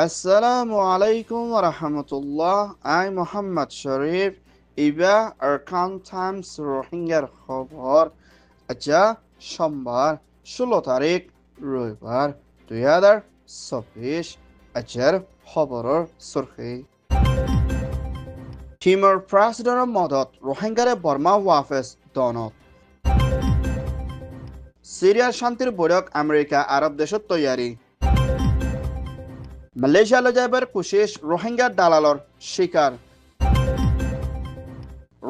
Assalamu alaikum wa rahmatullah. I'm Muhammad Sharif. Iba Arkan Times রোহিঙ্গার খবর আচ্ছা সোমবার 16 তারিখ রবিবার 2024 আজকের খবরের সুরখি টিমর প্রেসিডেন্টের মদত রোহিঙ্গারে বর্মা ওয়াফেস দনত সিরিয়ার শান্তির বৈঠক আমেরিকা আরব দেশত তৈয়ারি মালয়েশিয়া লজাইবার কুশিস রোহিঙ্গা দালালর শিকার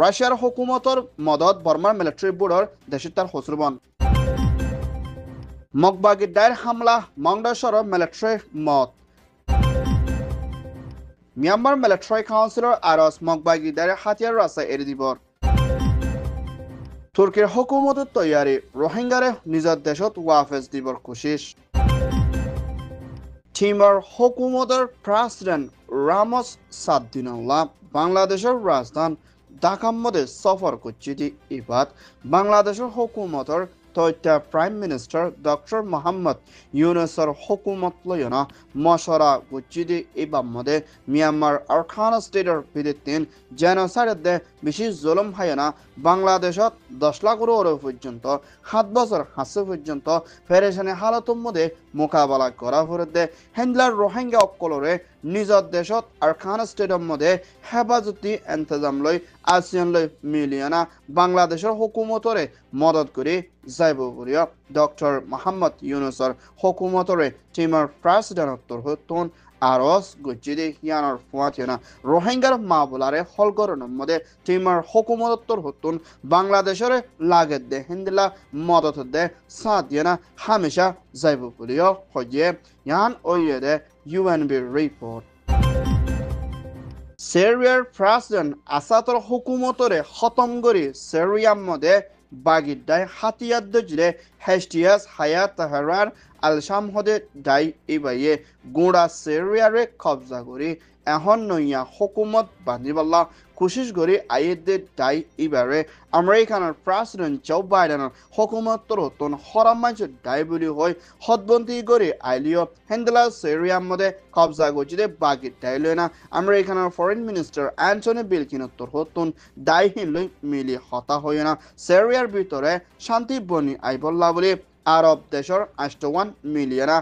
রাশিয়ার হুকুমতর মদত বর্মার মিলিটারি বোর্ডর দেশে তার হসরবন মকবাগিদার হামলা মংডাসর মিলিটারি মত মিয়ানমার মিলিটারি কাউন্সিলর আরস মকবাগিদার হাতিয়ার রাস্তা এড়ি দিবর তুর্কির হুকুমতর তৈয়ারি রোহিঙ্গারে নিজের দেশত ওয়াফেস দিবর কুশিস টিমর হুকুমতের প্রেসিডেন্ট রামোস সাদ্দিনুল্লাহ বাংলাদেশের রাজধানী ঢাকার মধ্যে সফর করছে এবার বাংলাদেশের হুকুমতের তথ্য প্রাইম মিনিস্টার ডক্টর মোহাম্মদ ইউনুসের হুকুমত লয়না মশরা করছে এবার মধ্যে মিয়ানমার আরখান স্টেটের বিরুদ্ধে জেনোসাইডে বেশি জুলুম হয় না বাংলাদেশত 10 লাখ পর্যন্ত 7 বছর হাসে পর্যন্ত ফেরেশানি হালতর মধ্যে মোকাবেলা করা হতে হেন্ডলার রোহিঙ্গা অকলরে নিজের দেশত আরখান স্টেটের মধ্যে হেফাজতি ইন্তজাম লই আসিয়ান লই মিলিয়না বাংলাদেশের হুকুমতরে মদত করে যাইব বলিয়া ডক্টর মোহাম্মদ ইউনুসের হুকুমতরে টিমর প্রেসিডেন্টর হতন আরস গজ্জিদে হিয়ানর ফুয়াতিনা রোহিঙ্গার মাবলারে হলগরনের মধ্যে টিমর হুকুমতর হতন বাংলাদেশের লাগে দে হিন্দিলা মদত দে সাদিয়ানা হামেশা যাইব বলিয়া হয়ে ইয়ান ওইদে UNB রিপোর্ট সিরিয়ার প্রেসিডেন্ট আসাদর হুকুমতরে খতম করে সিরিয়ার মধ্যে বাগিদায় হাতিয়ার দজলে হেস্টিয়াস হায়াত তাহারার আলশাম হদে দাই ইবাইয়ে গোড়া সিরিয়ারে কবজা করে এখন নইয়া হুকুমত বান্ধিবাল্লা কোশিশ করে আইয়েদে দাই ইবারে আমেরিকানের প্রেসিডেন্ট জো বাইডেনের হুকুমতর হতন হরামাঞ্চ দাই বলি হয় হদবন্তি করে আইলিও হেন্ডলা সিরিয়ার মধ্যে কবজা গজিদে বাগিদ দাইল না আমেরিকানের ফরেন মিনিস্টার অ্যান্টনি বিলকিনত্তর হতন দায়হীন লই মিলি হতা হয় না সিরিয়ার ভিতরে শান্তি বনি আইবল্লা বলে আরব দেশের 8 মিলিয়না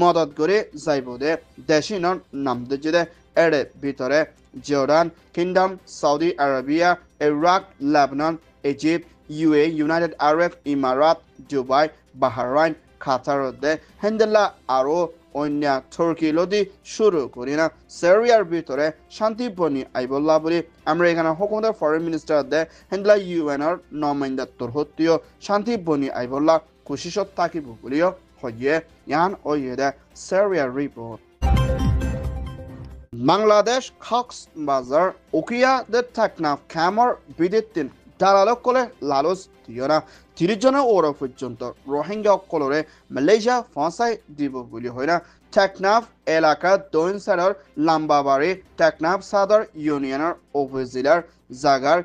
মদত করে যাইব দে দেশিনর নাম দিচ্ছে এর ভিতরে Jordan kingdom Saudi Arabia Iraq Lebanon Egypt UAE United Arab ইমারাত দুবাই বাহরাইন কাতার দে হেন্ডেলা আরো অন্য তুর্কি লদি শুরু করি না সিরিয়ার ভিতরে শান্তি বনি আইবল্লা বলে আমেরিকানের হুকুমতের ফরেন মিনিস্টার দে হেন্ডেলা UNর নমাইন্দাত্তর হত্তিও শান্তি বনি আইবল্লা কোশিশত থাকিব বলিও হয়ে ইয়ান ওইদে সিরিয়ার রিপোর্ট বাংলাদেশ কক্সবাজার উকিয়া দে টেকনাফ ক্যামর বিদ্যুৎ দালালক কলে লালচ দিও না 30 জনের ওর পর্যন্ত রোহিঙ্গা কলরে মালয়েশিয়া ফাঁসাই দিব বলি হয় না টেকনাফ এলাকা দৈন সাইডর লাম্বাবাড়ি টেকনাফ সাদর ইউনিয়নের উপজেলার জাগার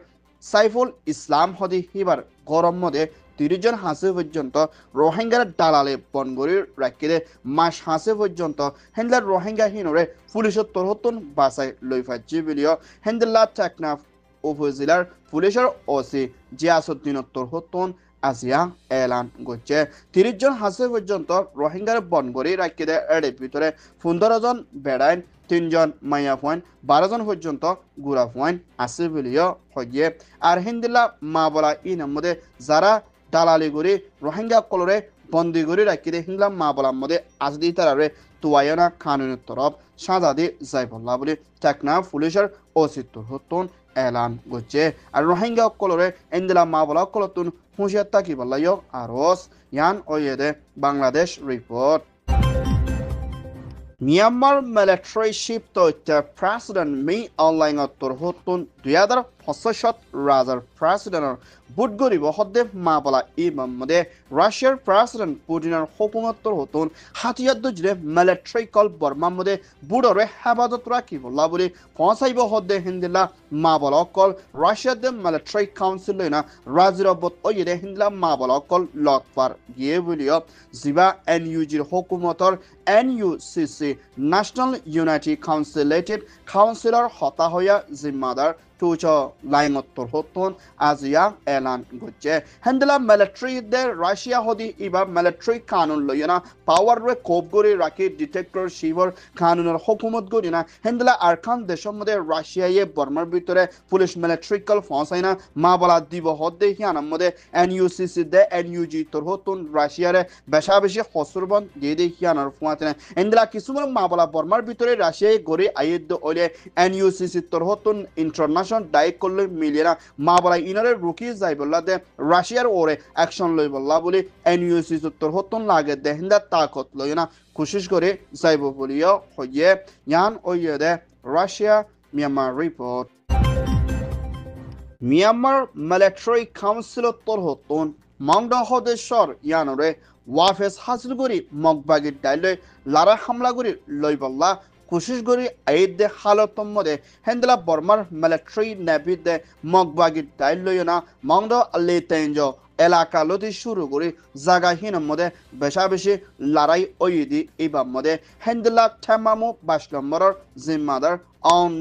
সাইফুল ইসলাম হদি হিবার গরম মধ্যে 30 জন হাসে পর্যন্ত রোহিঙ্গার দালালে বনগরি রাখিলে মাস হাসে পর্যন্ত হেন্ডলার রোহিঙ্গা হিনরে পুলিশের তরহতন বাসায় লই ফাজি বলিও হেন্ডলা টেকনাফ উপজেলার পুলিশের ওসি জিয়াসুদ্দিন তরহতন আসিয়া এলান করছে 30 জন হাসে পর্যন্ত রোহিঙ্গার বনগরি রাখিলে এর ভিতরে 15 জন বেড়াইন 3 জন মাইয়া পয়েন্ট 12 জন পর্যন্ত গুড়া পয়েন্ট আছে বলিও হয়ে আর হিন্দিলা মা বলা ইনার মধ্যে যারা দালালি করে রোহিঙ্গা কলরে বন্দি করে রাখিলে হিংলাম মা বলার মধ্যে আজদি তারারে তুয়ায়না কানুনের তরফ সাজা দিয়ে যাইবল্লা বলে টেকনাফ পুলিশের অস্তিত্ব হতন এলান করছে আর রোহিঙ্গা কলরে এন্দিলা মা বলা কলতুন হুঁশিয়ার তাকি বললাইও আরস ইয়ান ওয়েদে Bangladesh report Myanmar military ship তথ্য প্রেসিডেন্ট মি অনলাইন তরহতন 2025 হসছত রাজার প্রেসিডেন্টর বুট গরিব হদ্দে মা বলা ইমামদে রাশিয়ার প্রেসিডেন্ট পুতিনের হুকুমতর হতুন হাতিয়ার দজরে মিলিটারি কল বর্মামদে বুড়রে হেফাজত রাখি বলা বলে পৌঁছাইব হদ্দে হিন্দিলা মা বলা কল রাশিয়ার দে মিলিটারি কাউন্সিল লইনা রাজিরবত ওইদে হিন্দিলা মা বলা কল লটপার গিয়ে বলিও জিবা এনইউজির হুকুমতর NUCC ন্যাশনাল ইউনাইটি কাউন্সিলেটেড কাউন্সিলর হতা হইয়া জিম্মাদার তুচ লাইনত্তর হতন আজিয়া এলান গচ্ছে হেন্ডেলা মিলিটারি দে রাশিয়া হদি ইবা মিলিটারি কানুন লইনা পাওয়ার রে কোপ গরি রাখি ডিটেক্টর শিবর কানুনের হুকুমত গরি না হেন্ডেলা আরকান দেশের মধ্যে রাশিয়ায় বর্মার ভিতরে পুলিশ মিলিটারি কল ফসাই না মা বলা দিব হদ্দে হিয়ানার মধ্যে NUCC দে NUG তোর হতন রাশিয়ারে বেশা বেশি হসুরবন দিয়ে দে হিয়ানার ফুয়াতে না হেন্ডেলা কিছুমান মা বলা বর্মার ভিতরে রাশিয়ায় গরি আইদ ওলে NUCC তোর হতন ইন্টারন্যাশনাল ডাইক করলে মিলিয়ে না মা বলা ইনারে রুকি যাই বললা দে রাশিয়ার ওরে অ্যাকশন লই বললা বলে NUCC তোর হতন লাগে দে হিন্দা তাকত লই না কোশিশ করে যাইব বলিও হইয়ে ইয়ান ওইয়ে দে Russia Myanmar report Myanmar military council তোর হতন মাংডা হদেশ্বর ইয়ানরে ওয়াফেস হাসিল করি মগবাগির ডাইলে লারা হামলা করি লই বললা কোশিশ করি আইদ হালতম মধ্যে হেন্দেলা বর্মার মিলিটারি নেভি দে মগবাগির ডাইল লই না মাংড আল্লি তেঞ্জ এলাকা লতি শুরু করে জায়গাহীনের মধ্যে বেশা বেশি লড়াই ওইদি ইবার মধ্যে হেন্দেলা ঠেমামু 22 নম্বরের জিম্মাদার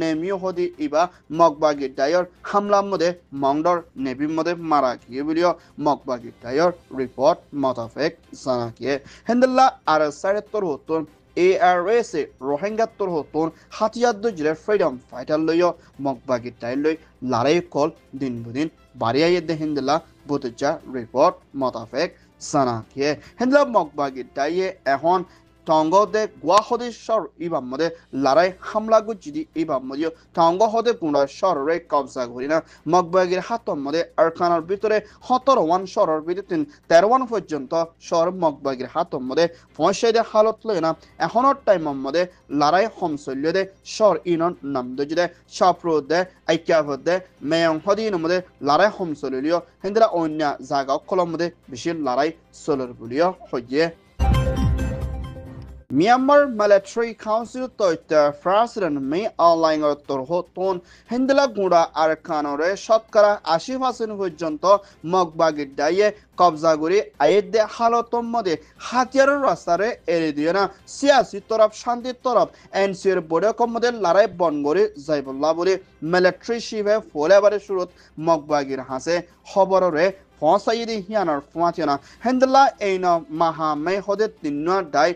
নেমিও হদি ইবা মগবাগির ডায়র হামলার মধ্যে মংডর নেভির মধ্যে মারা গিয়ে বলিও মগবাগির ডায়র রিপোর্ট মোতাবেক জানা গিয়ে হেন্দেলা আর সাড়ে তোর হতন ARS রোহিঙ্গা তোর হতন হাতিয়ার দজরে ফ্রিডম ফাইটার লইও মগবাগির ডাইল লই লড়াই কল দিন বুদিন বাড়িয়ে দে হেন্দেলা বুতজা রিপোর্ট মোতাবেক জানা গিয়ে হেন্দেলা মগবাগির ডাইয়ে এখন টঙ্গ দে গুয়া হদে শহর ইবাম মধ্যে লড়াই হামলা গুজিদি ইবাম মধ্যে টঙ্গ হদে গুণা শহরে কবজা করি না মগবাগির হাতর মধ্যে আরকানার ভিতরে 17 শহরের ভিতরে 13 পর্যন্ত শহর মগবাগির হাতর মধ্যে পৌঁছাইদে হালত লয় না এখনো টাইমের মধ্যে লড়াই হমসল্য দে শহর ইনন নাম দে সাপ্রুদ দে আইক্যাভদ দে মেয়ং হদিন মধ্যে লড়াই হমসল্য হিন্দরা অন্য জায়গা কলম মধ্যে বেশি লড়াই চলর বলিও হইয়ে মিয়ানমার মিলিটারি কাউন্সিল তৈতে প্রেসিডেন্ট মে অনলাইন তোর হতন হিন্দিলা গুড়া আর কানরে শতকরা 80% পর্যন্ত মগবাগির ডাইয়ে কবজা করে আইদে হালতম মধ্যে হাতিয়ারের রাস্তারে এড়ে দিয়ে না সিয়াসি তরফ শান্তির তরফ এনসির বৈঠকের মধ্যে লড়াই বন করে যাইবল্লা বলে মিলিটারি শিবে ফলেবারে শুরুত মগবাগির হাসে খবরে পৌঁছাইদি হিয়ানার ফুয়াতিনা হেন্দেলা এইন মাহামে হদে তিনুয়া ডাই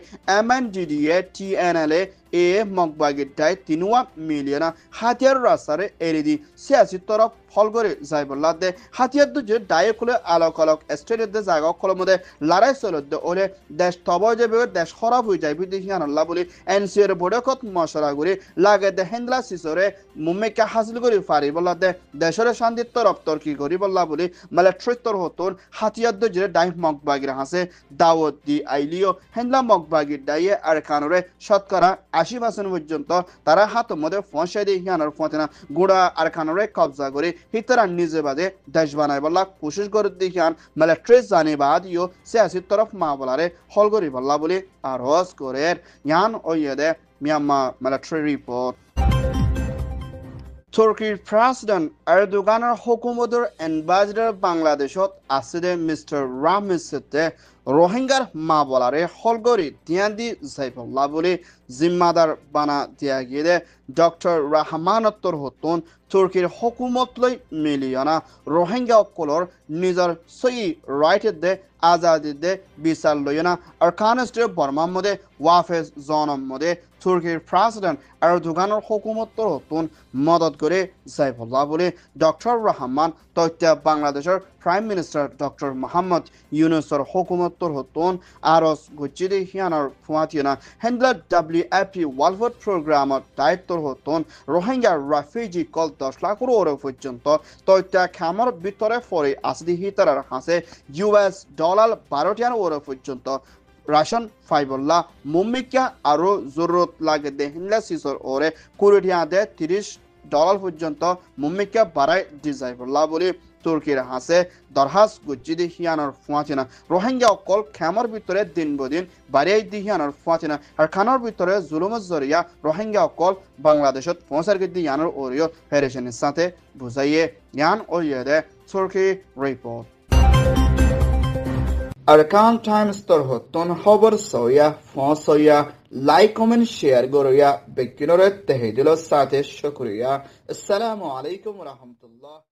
MNDDA TNLA এ মগবাগির ডাই তিনুয়া মিলিয়না হাতিয়ার রাস্তারে এরিদি সিয়াসি তরফ ফল করে যাইবল্লা দে হাতিয়ার দুজে ডায়ে খুলে আলোক আলোক স্টেটের দে জায়গা খোলার মধ্যে লড়াই চলত দে ওলে দেশ তব যাবে দেশ খারাপ হয়ে যাবে দেখি আনাল্লা বলি এনসিএর বড়কত মশলা করে লাগে দে হেন্দেলা সিসরে মুম্মেকে হাসিল করে পারি বললা দে দেশের শান্তির তরফ তর্কি করি বললা বলি মিলিটারি তর হতন হাতিয়ার দুজে ডাই মগবাগির হাসে দাওয়াত দি আইলিও হেন্দেলা মগবাগির ডাইয়ে আর কানরে শতকরা 80% পর্যন্ত তারা হাতের মধ্যে ফসাই দিয়ে হিয়ানার ফতেনা গুড়া আর খানরে কবজা করে হিতারা নিজে বাদে দেশ বানাই বললা কোশিশ করে দেখিয়ান মিলিটারি জানি বাদ ইও সিয়াসি তরফ মা বলারে হল করি বললা বলে আর হস করে ইয়ান ওইয়ে দে মিয়ানমার মিলিটারি রিপোর্ট তুর্কির প্রেসিডেন্ট এরদোগানের হুকুমতের এম্বাসিডর বাংলাদেশত আছে মিস্টার রামিসতে রোহিঙ্গার মা বলারে হলগরি তিয়ান দি যাইবল্লা বলে জিম্মাদার বানা দিয়া গিয়ে ডক্টর রাহমানত্তর হতুন তুর্কির হুকুমত লই মিলিয়না রোহিঙ্গা অকলর নিজের সই রাইটের দে আজাদি দে বিচার লইনা আর কানস্টে বর্মার মধ্যে ওয়াফেজ জনম মধ্যে তুর্কির প্রেসিডেন্ট এরদোগানের হুকুমত্তর হতুন মদত করে যাইবল্লা বলে ডক্টর রহমান তথ্য বাংলাদেশের প্রাইম মিনিস্টার ডক্টর মোহাম্মদ ইউনুসের হুকুমত্তর হতুন আরস গুজিদি হিয়ানার ফুয়াতিনা হেন্ডলা WFP ওয়ার্ল্ড প্রোগ্রামত দায়িত্বর হতুন রোহিঙ্গা রেফিউজি কল 10 লাখ ওরে পর্যন্ত তথ্য খামর ভিতরে ফরে আসদি হিতার হাসে US ডলার 12 ওরে পর্যন্ত রাশন ফাইবল্লা মুম্মিকা আরো জরুরত লাগে দে হিনলা সিসর ওরে কুড়িয়া দে 30 ডলার পর্যন্ত মুম্মিকা বাড়াই ডিজাইবুল্লাহ বলে তুর্কির হাসে দরহাস গুজ্জিদি হিয়ানোর ফুয়াচিনা রোহিঙ্গা অকল খেমর ভিতরে দিন বদিন বাড়িয়াই দি হিয়ানোর ফুয়াচিনা আর খানোর ভিতরে জুলুমের জরিয়া রোহিঙ্গা অকল বাংলাদেশত পৌঁছার গিদ্দি ইয়ানোর ওরিও হেরেশনের সাথে বুঝাইয়ে ইয়ান ওরিয়ে দে তুর্কি report Arkan Times Torhoton Hover Soya Fon Soya Like Comment Share Goroya Bekinore Tehidilo Sate Shukriya Assalamu Alaikum Warahmatullah